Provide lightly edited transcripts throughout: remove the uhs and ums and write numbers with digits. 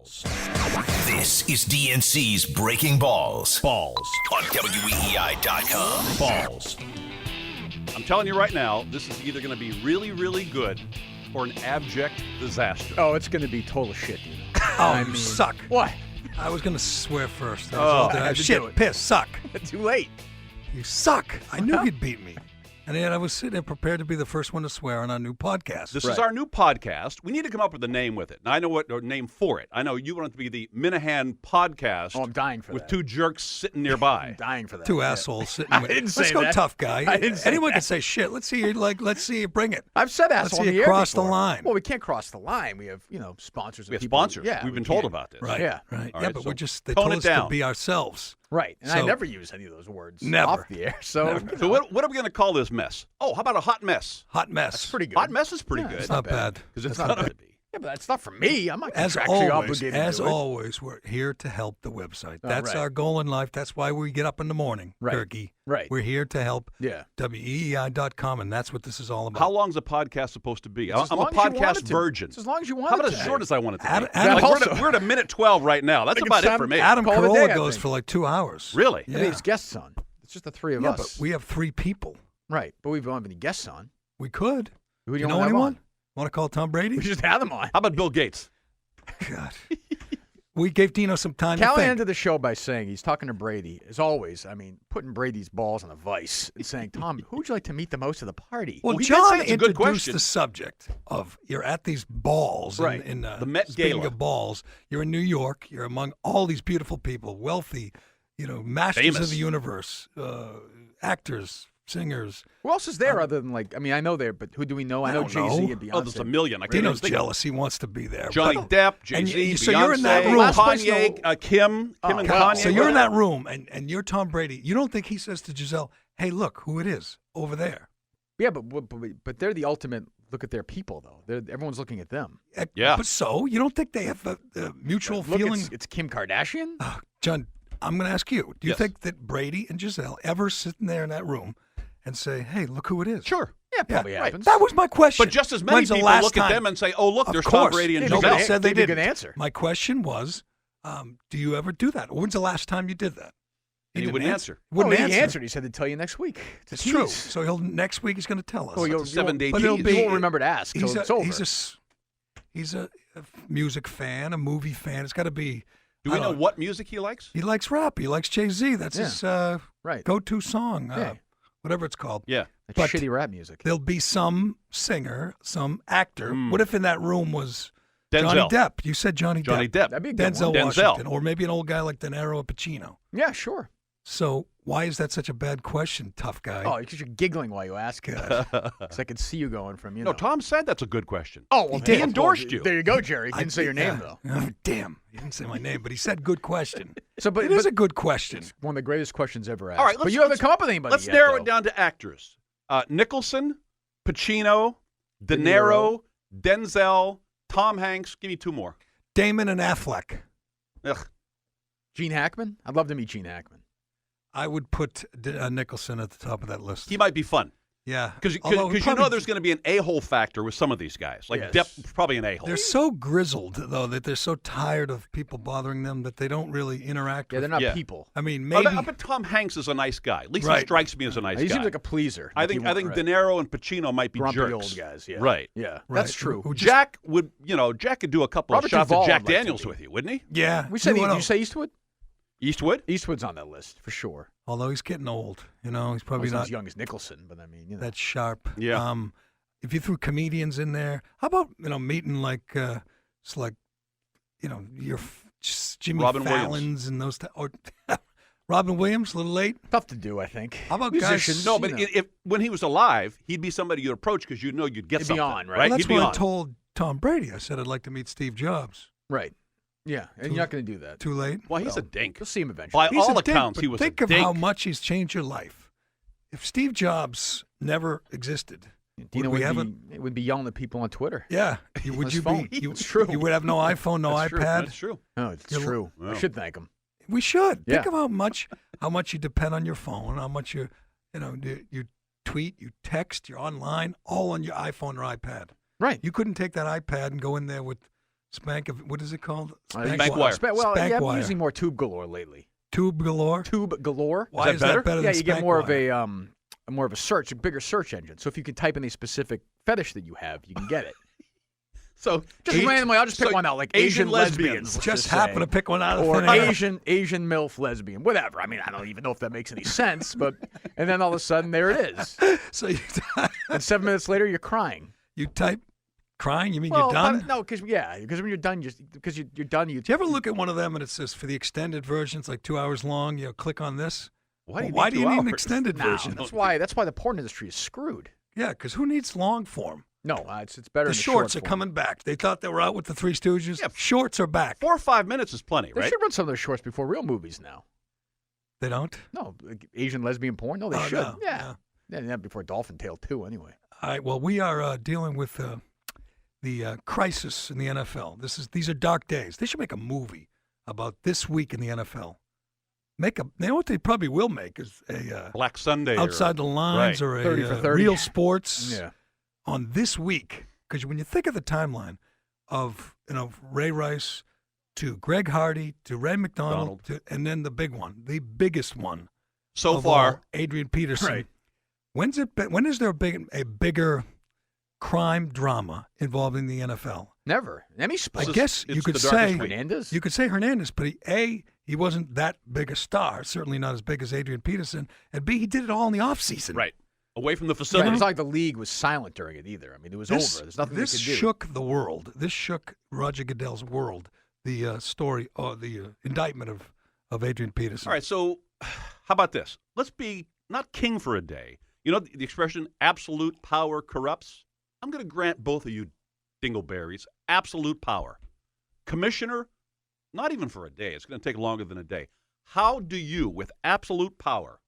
This is DNC's Breaking Balls. Balls. On WEEI.com. Balls. I'm telling you right now, this is either going to be really, really good or an abject disaster. Oh, it's going to be total shit, dude. Oh, you suck. What? I was going to swear first. I had to do Shit, it. piss, suck. Too late. You suck. I knew you'd beat me. And yet I was sitting there prepared to be the first one to swear on our new podcast. This is our new podcast. We need to come up with a name with it. Now, I know what or name for it. I know you want it to be the Minihane Podcast. Oh, I'm dying for with that. two jerks sitting nearby. I'm dying for that. Two assholes sitting I with didn't Let's say go that. tough guy. I didn't say Anyone that. can say shit. Let's see you bring it. I've said Let's asshole see on you the air cross the before. line. Well, we can't cross the line. We have, sponsors. We have people. sponsors. Yeah, We've we been told can't. about this. Right. Yeah. Right. All Yeah, right, but so they tone told it us down. to be ourselves. Right. And I So- never use any of those words Never. off the air. So, So what are we going to call this mess? Oh, how about a hot mess? Hot mess. that's pretty good. Hot mess is pretty Yeah, good. It's not bad. Because it's That's not not going to be. Yeah, but that's not for me. I'm not As contractually always, obligated to do it. we're here to help the website. Oh, That's right. our goal in life. That's why we get up in the morning, Right. Turkey. Right. We're here to help Yeah. WEEI.com, and that's what this is all about. How long is a podcast supposed to be? It's as I'm a long as you want podcast it to. virgin. It's as long as you want How it about to. as short as I want it to be? Adam- Like, also- we're at a minute 12 right now. That's Like about it's it for me. Adam Call it a Carolla day, I goes think. for like 2 hours. Really? Yeah. I mean, it's guests on. It's just the three of Yeah, us. but we have 3 people. Right. But we don't have any guests on. We could. Who do You you know want to have anyone? on? Want to call Tom Brady? We just have them on. How about Bill Gates? God. We gave Dino some time to Callahan think. ended the show by saying he's talking to Brady, as always. I mean, putting Brady's balls in a vice and saying, Tom, who would you like to meet the most at the party? Well, he did John say it's a good introduced question. the subject of you're at these balls Right. in The Met speaking Gala. of balls. You're in New York. You're among all these beautiful people, wealthy, masters Famous. of the universe, actors, singers. Who else is there other than, I know there, but who do we know? I know don't Jay-Z know. and Beyonce. Oh, there's a million. I can't even Dino's think of jealous. He wants to be there. Johnny But- Depp, and Jay-Z, you- Beyonce, so you're in that room. Last place Kanye, no- Kim and Kanye. So you're in that room, and you're Tom Brady. You don't think he says to Giselle, "Hey, look who it is over there." Yeah, but they're the ultimate look at their people, though. Everyone's looking at them. Yeah. But so you don't think they have a mutual Look, feeling? it's Kim Kardashian? John, I'm going to ask you. Do you Yes. think that Brady and Giselle ever sit in there in that room and say, "Hey, look who it is"? Sure. Yeah, probably right. happens. That was my question. But just as many When's the people last look at time? them and say, oh, look, Of there's course. Tom Brady and Yeah, Giselle. nobody said they gave you a didn't. good answer. My question was, do you ever do that? When's the last time you did that? And he didn't wouldn't answer. Wouldn't he answer. answered. He said to tell you next week. It's true. So next week he's going to tell us. Oh, It's a 7-day But it'll tease. be- You won't remember to ask he's till it's over. he's a music fan, a movie fan. It's got to be. Do we know what music he likes? He likes rap. He likes Jay-Z. That's Yeah. his Right. go-to song, Yeah. whatever it's called. Yeah. That's but- shitty rap music. There'll be some singer, some actor. Mm. What if in that room was Denzel. Johnny Depp? You said Johnny Johnny Depp. Depp. That'd be a good Denzel one. Washington. Or maybe an old guy like De Niro or Pacino. Yeah, sure. So why is that such a bad question, tough guy? Oh, because you're giggling while you ask it. Because I could see you going from, No, Tom said that's a good question. Oh, well, He did. he endorsed you. There you go, Jerry. He didn't say your name, Yeah. though. Oh, damn. He didn't say my name, but he said good question. So, but It is but a good question. it's one of the greatest questions ever asked. All right, but let's- you haven't let's- come up with anybody Let's yet, narrow though. it down to actors. Nicholson, Pacino, De De Niro, Denzel, Tom Hanks. Give me 2 more. Damon and Affleck. Ugh. Gene Hackman? I'd love to meet Gene Hackman. I would put Nicholson at the top of that list. He might be fun. Yeah. Because Although he you know probably- there's going to be an a-hole factor with some of these guys. Like Yes. Depp's probably an a-hole. They're so grizzled, though, that they're so tired of people bothering them that they don't really interact Yeah, with they're not Yeah. people. I mean, I maybe. bet Tom Hanks is a nice guy. At least he Right. strikes me as a nice He guy. seems like a pleaser. I Like think he won't- De Niro and Pacino might be grumpy jerks. old guys. Yeah. Right. Yeah, Right. that's true. Who just- Jack would, Jack could do a couple Robert of shots Duvall of Jack I'd like to Daniels meet. with you, wouldn't he? Yeah. We said, you did know, you say Eastwood? Eastwood? Eastwood's on that list for sure. although he's getting old, he's probably He's not not as young as Nicholson, but I mean, that sharp. Yeah. If you threw comedians in there, how about meeting like it's like your Jimmy Robin Fallon's Williams. and those or Robin Williams, a little late. tough to do, I think. How about Musicians? guys? No, but you know. if when he was alive, he'd be somebody you'd approach because you'd know you'd get He'd be something. on, right? Well, that's He'd be what I on. told Tom Brady. I said I'd like to meet Steve Jobs. Right. Yeah, and you're not going to do that. Too late. Well, he's a dink. You'll see him eventually. By He's all a dick, accounts, but he was think a of dink. how much he's changed your life. If Steve Jobs never existed, Dino would we would be yelling at people on Twitter. yeah, would his you phone. be? It's true. You would have no iPhone, no That's true. iPad. That's true. No, it's You're- true. Wow. I should thank him. We should think Yeah. of how much you depend on your phone, how much you tweet, you text, you're online, all on your iPhone or iPad. Right. You couldn't take that iPad and go in there with What is it called? Spank wire. Well, Spank yeah, I'm wire. using more tube galore lately. Tube galore. Tube galore. Why Is that better? better Yeah, than you get spank more wire? of a bigger search engine. So if you can type in a specific fetish that you have, you can get it. So Just randomly, I'll just pick so one out, like Asian Asian lesbians. let's Just say. happen to pick one out of or thin air. Asian MILF lesbian, whatever. I mean, I don't even know if that makes any sense, but and then all of a sudden there it is, So and 7 minutes later you're crying. you type crying. You mean Well, you're done? No, because when you're done, you're done. Do you ever look at one of them and it says for the extended version, it's like 2 hours long? You know, click on this. Why do you Why need do you 2 need an hours? extended No, version? that's why the porn industry is screwed. Yeah, because who needs long form? No, it's better. The in shorts short are form. coming back. They thought they were out with the Three Stooges. Yeah. Shorts are back. 4 or 5 minutes is plenty, They right? should run some of those shorts before real movies now. They don't? No, like Asian lesbian porn. No, they Oh, should. no, Yeah, not before Dolphin Tale 2, anyway. All right. Well, we are dealing with the crisis in the NFL. These are dark days. They should make a movie about this week in the NFL. You know what they probably will make is a Black Sunday. outside the lines right. or 30 for a 30. Real Sports Yeah. on this week. Because when you think of the timeline of Ray Rice to Greg Hardy to Ray McDonald and then the big one, the biggest one So of far, all, Adrian Peterson. Right. When is there a bigger crime drama involving the NFL? Never. Any I sport. guess you it's could the darkest say week. Hernandez. you could say Hernandez, but he wasn't that big a star. Certainly not as big as Adrian Peterson. And B, he did it all in the offseason. right, away from the Right, facility. it's not like the league was silent during it either. I mean, it was over. There's nothing This they could do. shook the world. This shook Roger Goodell's world. The story, or the indictment of Adrian Peterson. All right, so how about this? Let's be not king for a day. You know the expression absolute power corrupts? I'm going to grant both of you dingleberries absolute power. Commissioner, not even for a day. It's going to take longer than a day. How do you, with absolute power,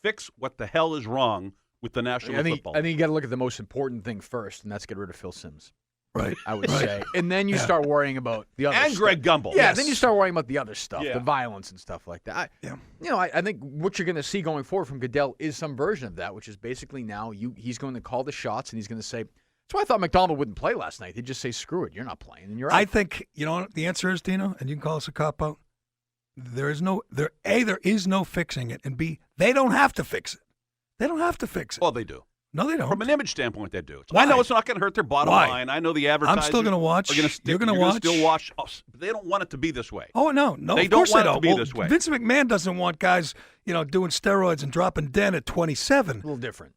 fix what the hell is wrong with the National I think Football you got to look at the most important thing first, and that's get rid of Phil Simms. Right. I would Right. say, and then you start worrying about the other and stuff. Greg Gumbel. Yeah, Yes. then you start worrying about the other stuff, Yeah. the violence and stuff like that. Yeah. I think what you're going to see going forward from Goodell is some version of that, which is basically now he's going to call the shots and he's going to say. That's why I thought McDonald wouldn't play last night. He'd just say, "Screw it, you're not playing," and you're out. I think you know what the answer is, Dino, and you can call us a cop out. There is no fixing it, and B, they don't have to fix it. They don't have to fix it. Well, they do. No, they don't. From an image standpoint, they do. Why? I know it's not going to hurt their bottom Why? line. I know the advertisers. I'm still going to watch. You're going to watch. Still watch us. But they don't want it to be this way. Oh no, They of don't course want they it to don't. be Well, this way. Vince McMahon doesn't want guys, doing steroids and dropping dead at 27. a little different.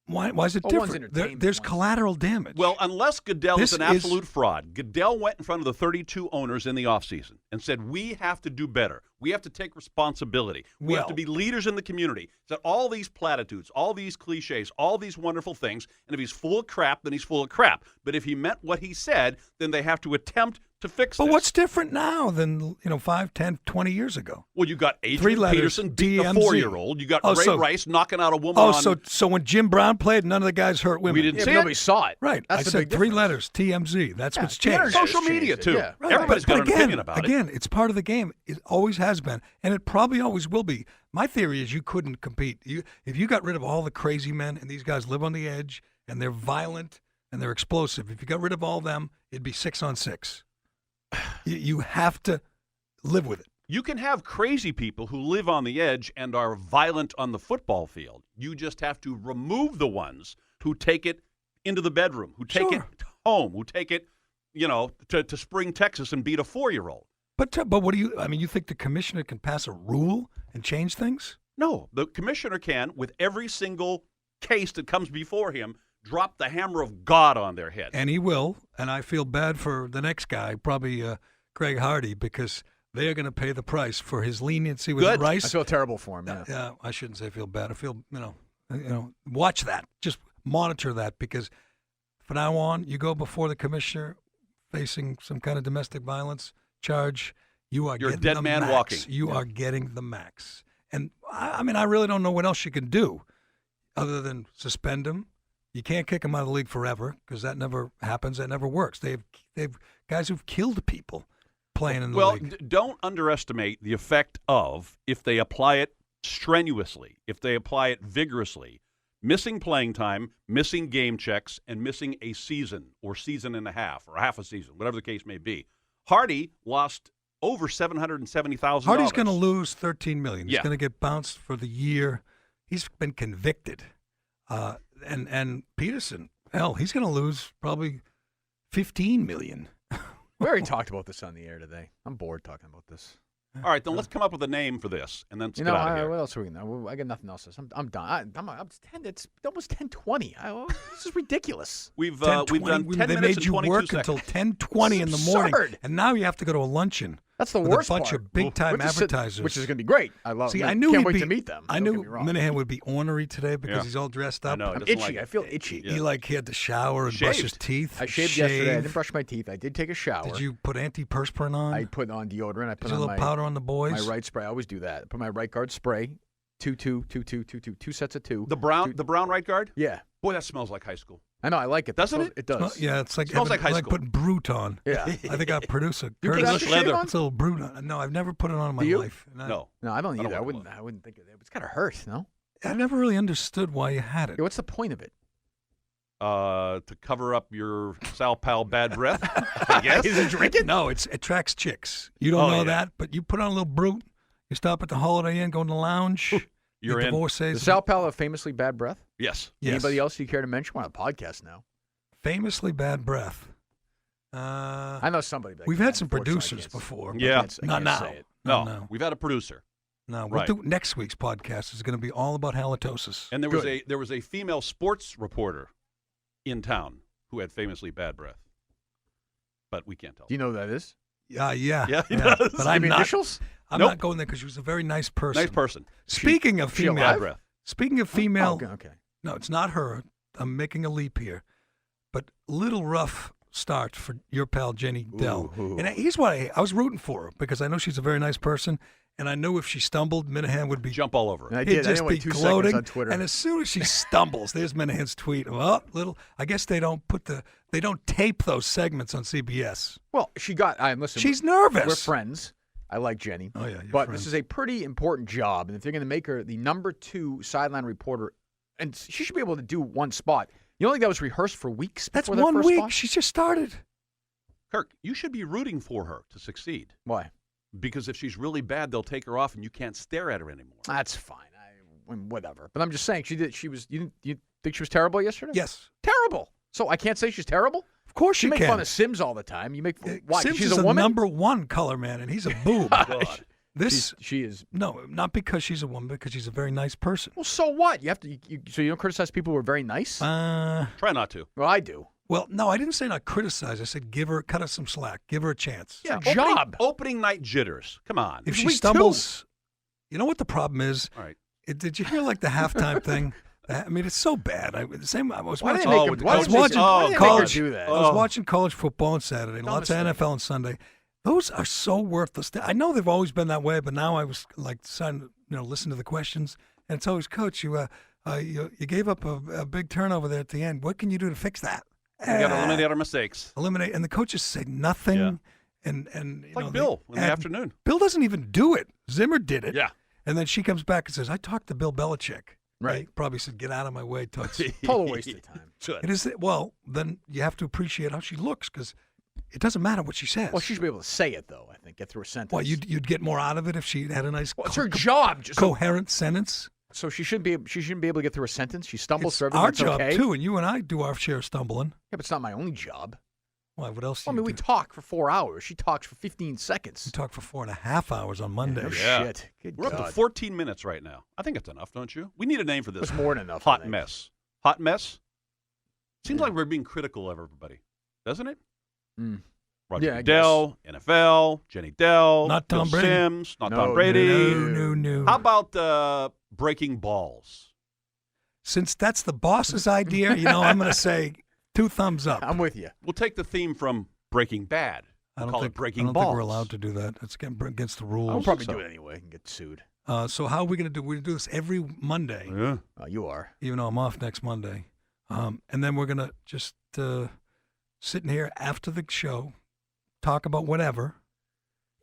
Why is it Well, one's different? entertainment, There's one's- collateral damage. Well, unless Goodell This is an absolute fraud, Goodell went in front of the 32 owners in the offseason and said, we have to do better. We have to take responsibility. We have to Well- be leaders in the community. Said all these platitudes, all these cliches, all these wonderful things. And if he's full of crap, then he's full of crap. But if he meant what he said, then they have to attempt to fix But this. what's different now than 5, 10, 20 years ago? Well, you got 3 Adrian letters, Peterson beating a DMZ. 4-year-old. You got Oh, Ray so- Rice knocking out a woman Oh, on. so when Jim Brown played, none of the guys hurt women. We didn't Yeah, see but it. nobody saw it. Right. That's I the said big 3 difference. letters, TMZ. That's Yeah, what's the changed. internet Social has media, changed too. it, yeah. Right, Everybody's but got an again, opinion about it. Again, it's part of the game. It always has been, and it probably always will be. My theory is you couldn't compete. If you got rid of all the crazy men, and these guys live on the edge, and they're violent, and they're explosive, if you got rid of all them, it'd be 6-on-6. You have to live with it. You can have crazy people who live on the edge and are violent on the football field. You just have to remove the ones who take it into the bedroom, who take it Sure. home, who take it, to Spring, Texas and beat a 4-year-old. But what do you? I mean, you think the commissioner can pass a rule and change things? No, the commissioner can, with every single case that comes before him, drop the hammer of God on their head. And he will. And I feel bad for the next guy, probably Greg Hardy, because they are going to pay the price for his leniency with Good. Rice. I feel terrible for him. Yeah. Yeah, I shouldn't say feel bad. I feel, watch that. Just monitor that, because from now on, you go before the commissioner facing some kind of domestic violence charge, you are You're a getting dead the man max. walking. You are getting the max. And I mean, I really don't know what else you can do other than suspend him. You can't kick him out of the league forever, because that never happens. That never works. They've guys who've killed people playing in the league. Don't underestimate the effect of, if they apply it strenuously, if they apply it vigorously, missing playing time, missing game checks, and missing a season or season and a half or half a season, whatever the case may be. Hardy lost over $770,000. Hardy's going to lose $13 million. He's Yeah. going to get bounced for the year. He's been convicted. And Peterson, hell, he's going to lose probably $15 million. We already talked about this on the air today. I'm bored talking about this. All right, then let's come up with a name for this, and then let's You get know, out of here. what else are we going to I got nothing else. I'm done. It's almost 10:20. This is ridiculous. We've done 10 They minutes made and you 22 work seconds. until 10:20 in the morning, absurd. and now you have to go to a luncheon. That's the with worst a bunch part. of big-time Which is- advertisers. Which is going to be great. I love See, it. I knew Can't he'd wait be, to meet them. I Don't knew get me wrong. Minihane would be ornery today because Yeah. he's all dressed I up. know, he I'm doesn't itchy. like- I feel itchy. Yeah. He had to shower and brush his Shaved. teeth. I shaved yesterday. I didn't brush my teeth. I did take a shower. Did you put antiperspirant on? I put on deodorant. I put Did you on a little my powder on the boys? my right spray. I always do that. I put my right guard spray. Two sets of two. The brown right guard? Yeah. Boy, that smells like high school. I know. I like it. Doesn't it? It does. Well, yeah, it's like Smells like high school. putting Brute on. Yeah. I think our producer You put Curtis English leather on? It's a little Brute on. No, I've never put it on in my Do you? life. No. No, I don't I don't either. I like wouldn't. leather. I wouldn't think of it. It's gotta hurt. No. I never really understood why you had it. Yeah, what's the point of it? To cover up your Sal Pal bad breath, I guess. Is it drinking? No, it attracts chicks. You don't Oh, know yeah. that, but you put on a little Brute. You stop at the Holiday Inn, go in the lounge. You're the in. divorcees. Does Sal Pal have famously bad breath? Yes. Yes. Anybody else you care to mention? We're on a podcast now. Famously bad breath. I know somebody. That We've can, had some unfortunately, I producers can't- before. I Yeah. can't- I Not can't now. say it. No. We've had a producer. No, we'll Right. do next week's podcast is going to be all about halitosis. And there was a female sports reporter in town who had famously bad breath. But we can't tell. Do you know who that is? Yeah. Yeah, he does. But Give I'm me not. initials? I'm Nope. not going there because she was a very nice person. Nice person. Speaking of she female, alive? Bad breath. speaking of female, okay. no, it's not her. I'm making a leap here, but little rough start for your pal Jenny Dell. Ooh. And here's why I was rooting for her because I know she's a very nice person, and I knew if she stumbled, Minihane would be Jump all over And it. I he'd did. I just didn't be wait 2 gloating. seconds on Twitter. And as soon as she stumbles, there's Minahane's tweet. Oh, little. I guess they don't tape those segments on CBS. Well, she got. Listen. She's nervous. We're friends. I like Jenny. Oh, yeah, you're but friends. this is a pretty important job, and if they're going to make her the number 2 sideline reporter, and she should be able to do one spot. You don't think that was rehearsed for weeks? That's before that 1 first week. spot? She just started. Kirk, you should be rooting for her to succeed. Why? Because if she's really bad, they'll take her off and you can't stare at her anymore. That's fine. Whatever. But I'm just saying, she did. She was. You think she was terrible yesterday? Yes. Terrible. So I can't say she's terrible. Of course You you make can. fun of Sims all the time. You make why? Sims She's is a woman. number 1 color man, and he's a boob. God. This She is. no, not because she's a woman, because she's a very nice person. Well, so what? You have to. So you don't criticize people who are very nice. Try not to. Well, I do. Well, no, I didn't say not criticize. I said cut her some slack, give her a chance. Yeah, job. Opening night jitters. Come on. If she week 2. stumbles, you know what the problem is? All right. Did you hear like the halftime thing? I mean, it's so bad. I was Why watching. did they Oh, make with him? the Why coaches. did they watching why did they make her college- do that? I was watching college football on Saturday, and lots of Dumbest NFL on Sunday. Those are so worthless. I know they've always been that way, but now I was like trying to listen to the questions, and it's always, Coach, you gave up a big turnover there at the end. What can you do to fix that? We got to eliminate our mistakes. Eliminate, and the coaches say nothing. Yeah. And It's like Bill in the afternoon. Bill doesn't even do it. Zimmer did it. Yeah. And then she comes back and says, "I talked to Bill Belichick." Right. He probably said, "Get out of my way, Toots." Total waste of time. It is well. Then you have to appreciate how she looks because it doesn't matter what she says. Well, she should be able to say it though. I think get through a sentence. Well, you'd get more out of it if she had a nice, Well, it's her job. coherent sentence. So she shouldn't be. She shouldn't be able to get through a sentence. She stumbles It's through everything. our That's job okay. too, and you and I do our share of stumbling. Yeah, but it's not my only job. Why? What else? Do Well, I mean, you we do? talk for 4 hours. She talks for 15 We seconds. talked for 4.5 hours on Monday. No Yeah. shit. Good We're God. up to 14 minutes right now. I think it's enough, don't you? We need a name for this. It's more than enough. I Hot think. mess. Hot mess? Seems like we're being critical of everybody, doesn't it? Mm. Roger Yeah, I Goodell, NFL, Jenny Dell, Not Bill Tom Brady. Sims, not No, Tom Brady. No. How about breaking balls? Since that's the boss's idea, I'm going to say 2 thumbs up. I'm with you. We'll take the theme from Breaking Bad. We'll call it Breaking I don't Balls. think we're allowed to do that. That's against the rules. I'll probably so. do it anyway and get sued. So how are we going to do? We're going to do this every Monday, Yeah. You are. even though I'm off next Monday. And then we're going to just sit in here after the show, talk about whatever,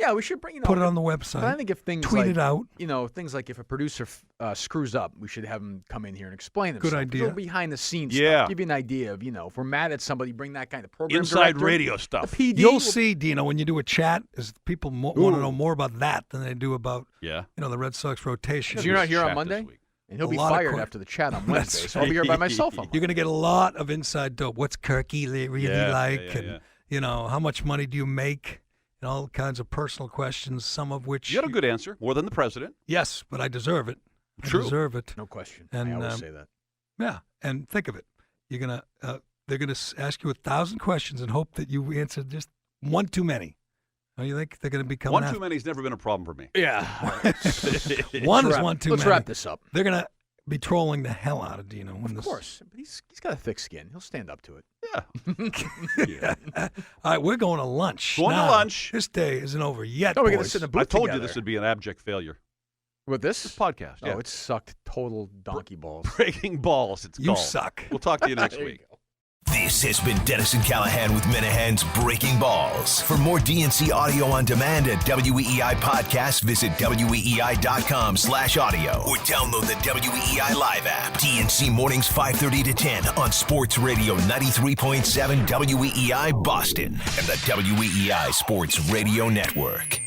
Yeah, we should bring Put it on the website. But I think if things tweet like, it out. Things like if a producer screws up, we should have him come in here and explain himself. Good idea. A little behind the scenes Yeah. stuff. Give you an idea of, if we're mad at somebody, bring that kind of program Inside director, radio stuff. The PD. You'll see, Dino, when you do a chat, is people want to know more about that than they do about the Red Sox rotation. So you're not here on Chat Monday? this week. And he'll A be lot of fired que- after the chat on Wednesday, That's so I'll be here by myself on You're going to get a lot of inside dope. What's Kirky really like? Yeah. And, how much money do you make? And all kinds of personal questions, some of which... You had a good answer, more than the president. Yes, but I deserve it. True. I deserve it. No question. And, I always say that. Yeah, and think of it. You're they're gonna ask you 1,000 questions and hope that you answer just one too many. Don't you think they're gonna be coming One after? too many's never been a problem for me. Yeah. One is one too many. Let's wrap this up. They're gonna be trolling the hell out of Dino. Of course. But he's got a thick skin. He'll stand up to it. Yeah. All right, we're going to lunch. Going to now. lunch. This day isn't over yet. No, we're going to boys. sit in a booth I told you together. this would be an abject failure. With this? This podcast. Oh, Yeah. it sucked total donkey balls. Breaking balls. It's You called. suck. We'll talk to you next There you week. go. This has been Dennis and Callahan with Minahane's Breaking Balls. For more DNC audio on demand at WEEI Podcast, visit WEEI.com/audio or download the WEEI Live app. DNC mornings 5:30 to 10 on Sports Radio 93.7 WEEI Boston and the WEEI Sports Radio Network.